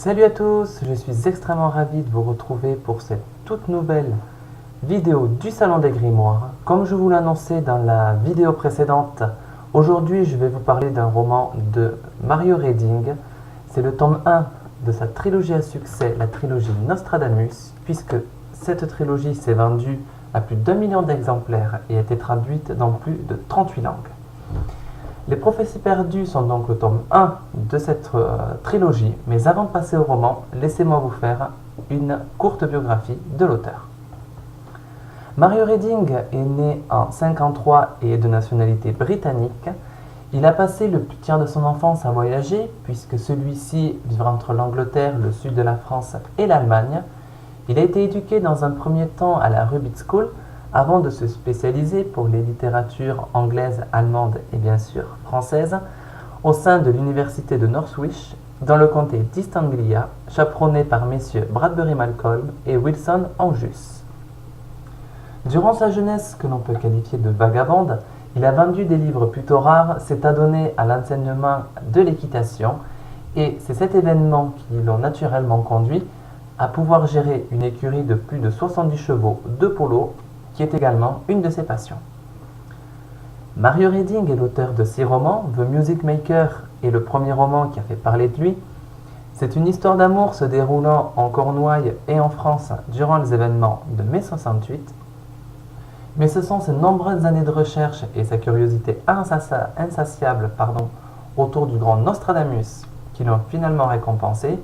Salut à tous, je suis extrêmement ravi de vous retrouver pour cette toute nouvelle vidéo du Salon des Grimoires. Comme je vous l'annonçais dans la vidéo précédente, aujourd'hui je vais vous parler d'un roman de Mario Reding. C'est le tome 1 de sa trilogie à succès, la trilogie Nostradamus, puisque cette trilogie s'est vendue à plus d'1 million d'exemplaires et a été traduite dans plus de 38 langues. Les prophéties perdues sont donc le tome 1 de cette trilogie, mais avant de passer au roman, laissez-moi vous faire une courte biographie de l'auteur. Mario Reding est né en 1953 et est de nationalité britannique. Il a passé le plus tiers de son enfance à voyager, puisque celui-ci vivra entre l'Angleterre, le sud de la France et l'Allemagne. Il a été éduqué dans un premier temps à la Ruby School, avant de se spécialiser pour les littératures anglaises, allemandes et bien sûr françaises, au sein de l'université de Northwich, dans le comté d'East Anglia, chaperonné par messieurs Bradbury Malcolm et Wilson Anjus. Durant sa jeunesse, que l'on peut qualifier de vagabonde, il a vendu des livres plutôt rares, s'est adonné à l'enseignement de l'équitation, et c'est cet événement qui l'ont naturellement conduit à pouvoir gérer une écurie de plus de 70 chevaux de polo, qui est également une de ses passions. Mario Reding est l'auteur de 6 romans. The Music Maker est le premier roman qui a fait parler de lui. C'est une histoire d'amour se déroulant en Cornouailles et en France durant les événements de mai 68. Mais ce sont ses nombreuses années de recherche et sa curiosité insatiable autour du grand Nostradamus qui l'ont finalement récompensé,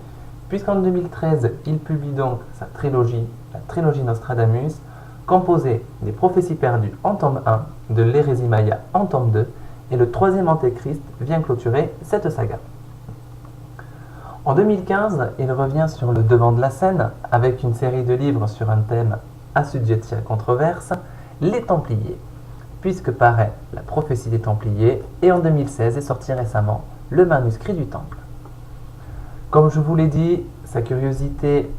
puisqu'en 2013, il publie donc sa trilogie, la trilogie Nostradamus, composé des prophéties perdues en tome 1, de l'hérésie Maya en tome 2, et le troisième Antéchrist vient clôturer cette saga. En 2015, il revient sur le devant de la scène avec une série de livres sur un thème assujetti à controverse, les Templiers, puisque paraît la prophétie des Templiers, et en 2016 est sorti récemment le manuscrit du Temple. Comme je vous l'ai dit, sa curiosité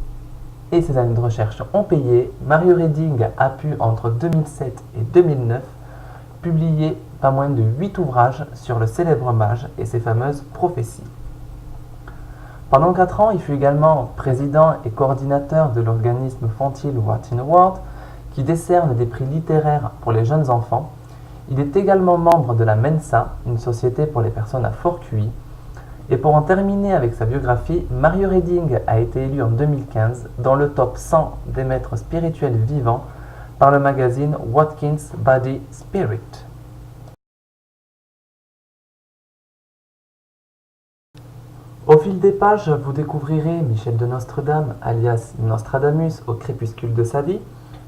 et ses années de recherche ont payé. Mario Reding a pu, entre 2007 et 2009, publier pas moins de 8 ouvrages sur le célèbre mage et ses fameuses prophéties. Pendant 4 ans, il fut également président et coordinateur de l'organisme Fonthill Writing Award, qui décerne des prix littéraires pour les jeunes enfants. Il est également membre de la Mensa, une société pour les personnes à fort QI. Et pour en terminer avec sa biographie, Mario Reding a été élu en 2015 dans le top 100 des maîtres spirituels vivants par le magazine Watkins Body Spirit. Au fil des pages, vous découvrirez Michel de Nostredame, alias Nostradamus, au crépuscule de sa vie.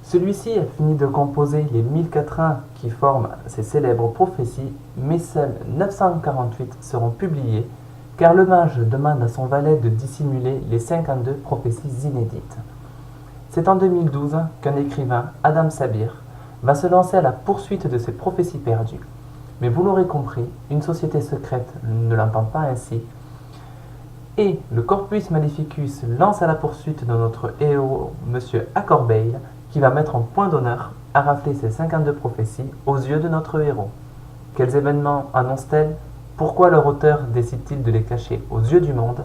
Celui-ci a fini de composer les 1000 quatrains qui forment ses célèbres prophéties, mais seuls 948 seront publiés, car le mage demande à son valet de dissimuler les 52 prophéties inédites. C'est en 2012 qu'un écrivain, Adam Sabir, va se lancer à la poursuite de ces prophéties perdues. Mais vous l'aurez compris, une société secrète ne l'entend pas ainsi, et le Corpus Maleficus lance à la poursuite de notre héros, Monsieur Accorbale, qui va mettre en point d'honneur à rafler ces 52 prophéties aux yeux de notre héros. Quels événements annoncent-elles ? Pourquoi leur auteur décide-t-il de les cacher aux yeux du monde?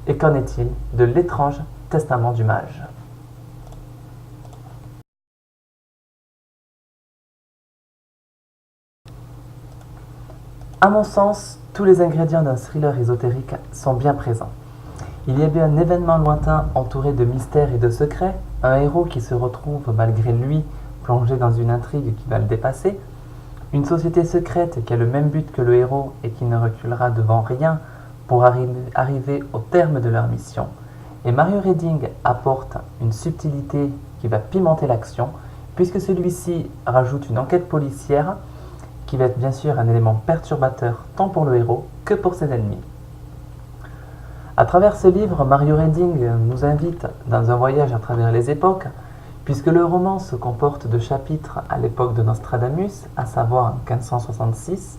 Et qu'en est-il de l'étrange testament du mage? À mon sens, tous les ingrédients d'un thriller ésotérique sont bien présents. Il y a bien un événement lointain entouré de mystères et de secrets, un héros qui se retrouve malgré lui plongé dans une intrigue qui va le dépasser, une société secrète qui a le même but que le héros et qui ne reculera devant rien pour arriver au terme de leur mission. Et Mario Reding apporte une subtilité qui va pimenter l'action, puisque celui-ci rajoute une enquête policière qui va être bien sûr un élément perturbateur tant pour le héros que pour ses ennemis. À travers ce livre, Mario Reding nous invite dans un voyage à travers les époques, puisque le roman se comporte de chapitres à l'époque de Nostradamus, à savoir en 1566,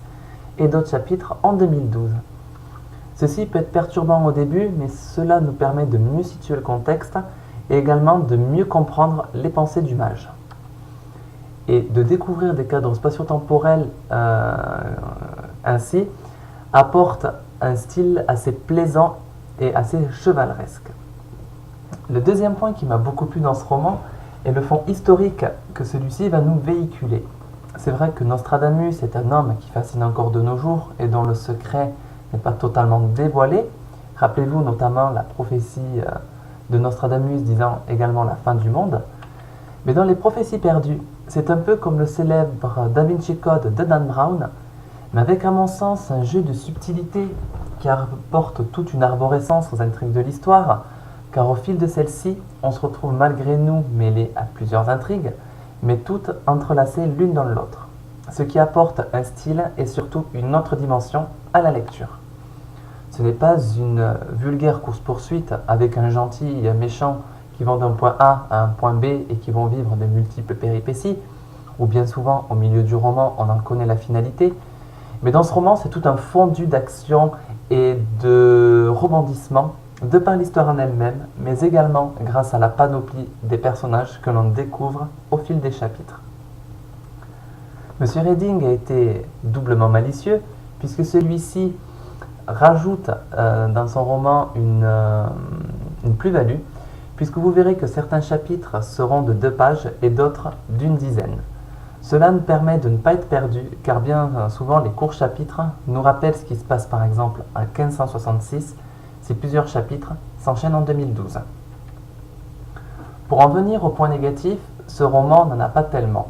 et d'autres chapitres en 2012. Ceci peut être perturbant au début, mais cela nous permet de mieux situer le contexte et également de mieux comprendre les pensées du mage. Et de découvrir des cadres spatio-temporels ainsi apporte un style assez plaisant et assez chevaleresque. Le deuxième point qui m'a beaucoup plu dans ce roman est le fond historique que celui-ci va nous véhiculer. C'est vrai que Nostradamus est un homme qui fascine encore de nos jours et dont le secret n'est pas totalement dévoilé. Rappelez-vous notamment la prophétie de Nostradamus disant également la fin du monde. Mais dans les prophéties perdues, c'est un peu comme le célèbre Da Vinci Code de Dan Brown, mais avec à mon sens un jeu de subtilité qui apporte toute une arborescence aux intrigues de l'histoire, car au fil de celle-ci, on se retrouve malgré nous mêlés à plusieurs intrigues, mais toutes entrelacées l'une dans l'autre, ce qui apporte un style et surtout une autre dimension à la lecture. Ce n'est pas une vulgaire course-poursuite avec un gentil et un méchant qui vont d'un point A à un point B et qui vont vivre de multiples péripéties, ou bien souvent au milieu du roman on en connaît la finalité, mais dans ce roman c'est tout un fondu d'action et de rebondissement de par l'histoire en elle-même, mais également grâce à la panoplie des personnages que l'on découvre au fil des chapitres. Monsieur Reading a été doublement malicieux, puisque celui-ci rajoute dans son roman une plus-value, puisque vous verrez que certains chapitres seront de 2 pages et d'autres d'une dizaine. Cela nous permet de ne pas être perdu, car bien souvent les courts chapitres nous rappellent ce qui se passe par exemple en 1566, si plusieurs chapitres s'enchaînent en 2012. Pour en venir au point négatif, ce roman n'en a pas tellement.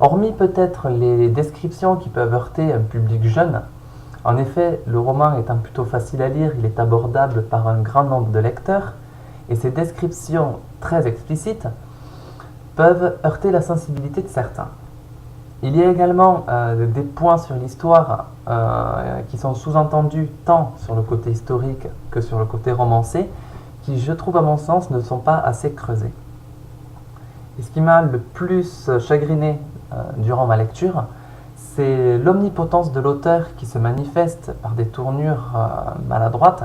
Hormis peut-être les descriptions qui peuvent heurter un public jeune, en effet, le roman étant plutôt facile à lire, il est abordable par un grand nombre de lecteurs, et ces descriptions très explicites peuvent heurter la sensibilité de certains. Il y a également des points sur l'histoire qui sont sous-entendus tant sur le côté historique que sur le côté romancé, qui, je trouve à mon sens, ne sont pas assez creusés. Et ce qui m'a le plus chagriné durant ma lecture, c'est l'omnipotence de l'auteur qui se manifeste par des tournures maladroites,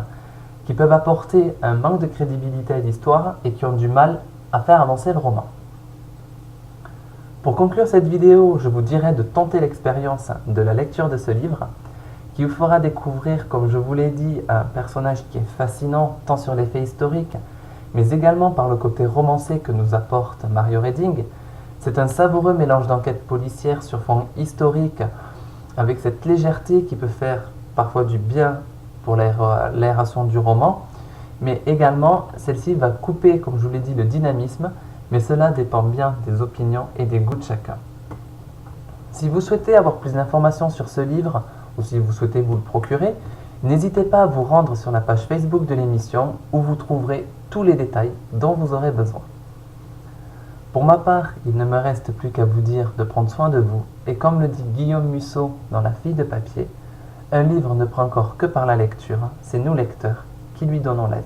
qui peuvent apporter un manque de crédibilité à l'histoire et qui ont du mal à faire avancer le roman. Pour conclure cette vidéo, je vous dirai de tenter l'expérience de la lecture de ce livre, qui vous fera découvrir, comme je vous l'ai dit, un personnage qui est fascinant tant sur les faits historiques, mais également par le côté romancé que nous apporte Mario Reading. C'est un savoureux mélange d'enquête policière sur fond historique, avec cette légèreté qui peut faire parfois du bien pour l'aération du roman, mais également celle-ci va couper, comme je vous l'ai dit, le dynamisme, mais cela dépend bien des opinions et des goûts de chacun. Si vous souhaitez avoir plus d'informations sur ce livre, ou si vous souhaitez vous le procurer, n'hésitez pas à vous rendre sur la page Facebook de l'émission où vous trouverez tous les détails dont vous aurez besoin. Pour ma part, il ne me reste plus qu'à vous dire de prendre soin de vous, et comme le dit Guillaume Musso dans La Fille de papier, un livre ne prend corps que par la lecture, c'est nous lecteurs qui lui donnons la vie.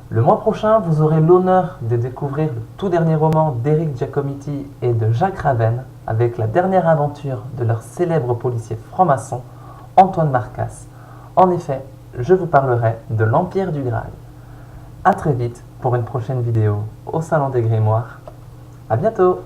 Le mois prochain, vous aurez l'honneur de découvrir le tout dernier roman d'Éric Giacometti et de Jacques Raven, avec la dernière aventure de leur célèbre policier franc-maçon, Antoine Marcasse. En effet, je vous parlerai de l'Empire du Graal. A très vite pour une prochaine vidéo au Salon des Grimoires. À bientôt!